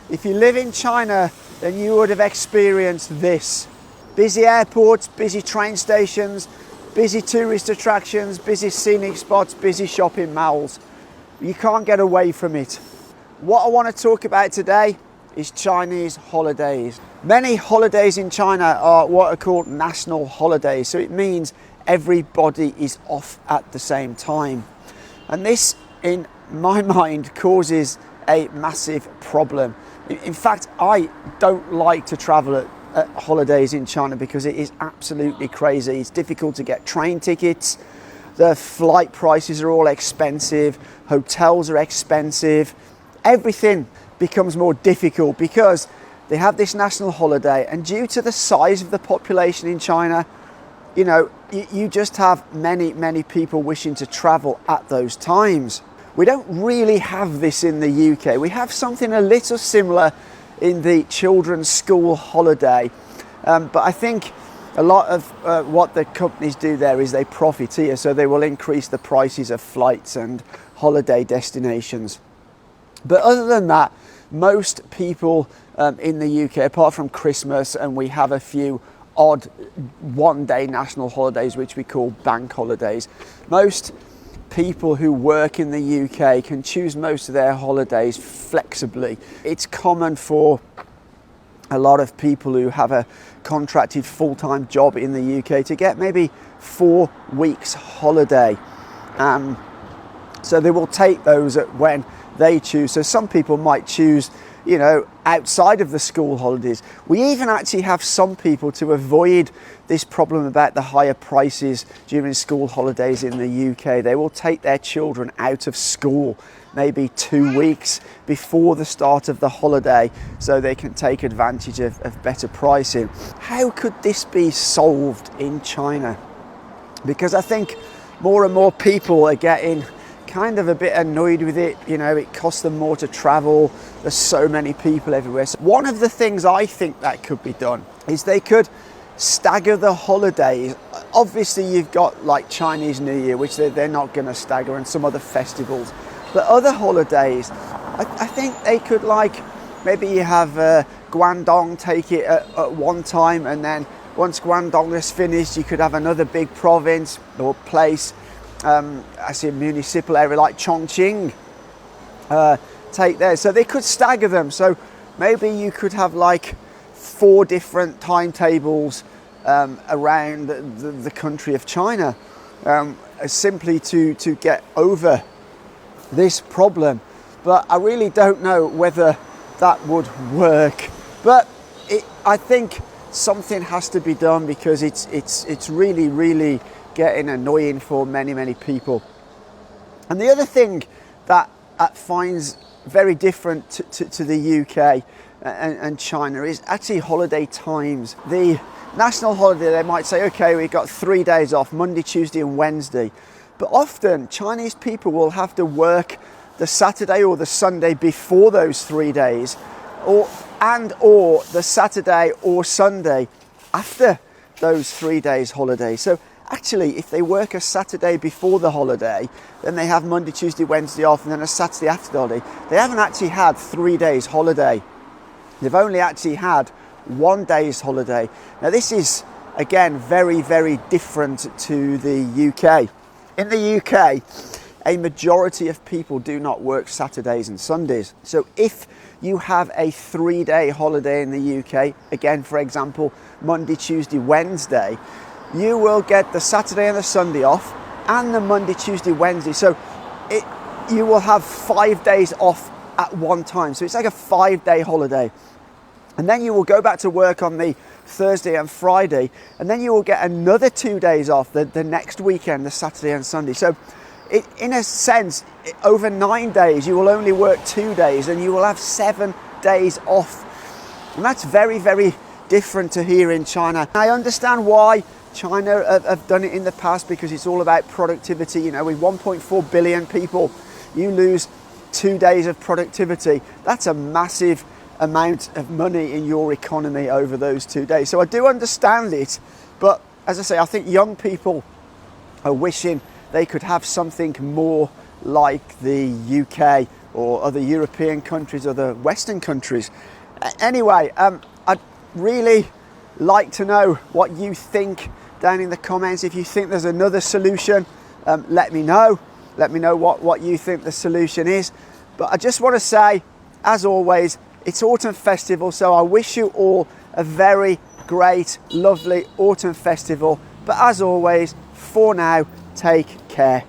If you live in China, then you would have experienced this. Busy airports, busy train stations, busy tourist attractions, busy scenic spots, busy shopping malls. You can't get away from it. What I want to talk about today is Chinese holidays. Many holidays in China are what are called national holidays. So it means everybody is off at the same time. And this, in my mind, causes a massive problem. In fact, I don't like to travel at holidays in China because it is absolutely crazy. It's difficult to get train tickets. The flight prices are all expensive. Hotels are expensive. Everything becomes more difficult because they have this national holiday, and due to the size of the population in China, you just have many people wishing to travel at those times. We don't really have this in the UK. We have something a little similar in the children's school holiday, but I think a lot of what the companies do there is they profiteer, so they will increase the prices of flights and holiday destinations. But other than that, most people in the UK, apart from Christmas, and we have a few odd one-day national holidays which we call bank holidays, most people who work in the UK can choose most of their holidays flexibly. It's common for a lot of people who have a contracted full-time job in the UK to get maybe 4 weeks holiday. So they will take those when they choose. So some people might choose, outside of the school holidays. We even actually have some people, to avoid this problem about the higher prices during school holidays in the UK, they will take their children out of school maybe 2 weeks before the start of the holiday so they can take advantage of better pricing. How could this be solved in China? Because I think more and more people are getting kind of a bit annoyed with it. It costs them more to travel. There's so many people everywhere. So one of the things I think that could be done is they could stagger the holidays. Obviously you've got like Chinese New Year, which they're not going to stagger, and some other festivals, but other holidays, I think they could, maybe you have Guangdong take it at one time, and then once Guangdong is finished, you could have another big province or place, I see a municipal area like Chongqing, take there. So they could stagger them. So maybe you could have 4 different timetables around the country of China, simply to get over this problem. But I really don't know whether that would work. But I think something has to be done, because it's really getting annoying for many people. And the other thing that I find very different to the UK and China is actually holiday times. The national holiday, they might say, okay, we've got 3 days off, Monday, Tuesday and Wednesday. But often Chinese people will have to work the Saturday or the Sunday before those 3 days, or the Saturday or Sunday after those 3 days holiday. So actually, if they work a Saturday before the holiday, then they have Monday, Tuesday, Wednesday off, and then a Saturday after the holiday. They haven't actually had 3 days holiday. They've only actually had 1 day's holiday. Now this is, again, very different to the UK. In the UK, a majority of people do not work Saturdays and Sundays. So if you have a 3-day holiday in the UK, again, for example, Monday, Tuesday, Wednesday, you will get the Saturday and the Sunday off, and the Monday, Tuesday, Wednesday. So you will have 5 days off at one time. So it's like a 5-day holiday. And then you will go back to work on the Thursday and Friday, and then you will get another 2 days off the next weekend, the Saturday and Sunday. So in a sense, over 9 days, you will only work 2 days, and you will have 7 days off. And that's very different to here in China. I understand why China have done it in the past, because it's all about productivity. With 1.4 billion people, you lose 2 days of productivity. That's a massive amount of money in your economy over those 2 days. So I do understand it, but as I say, I think young people are wishing they could have something more like the UK, or other European countries, other Western countries. Anyway, I'd really like to know what you think down in the comments. If you think there's another solution, let me know. Let me know what you think the solution is. But I just want to say, as always, it's Autumn Festival, so I wish you all a very great, lovely Autumn Festival. But as always, for now, take care.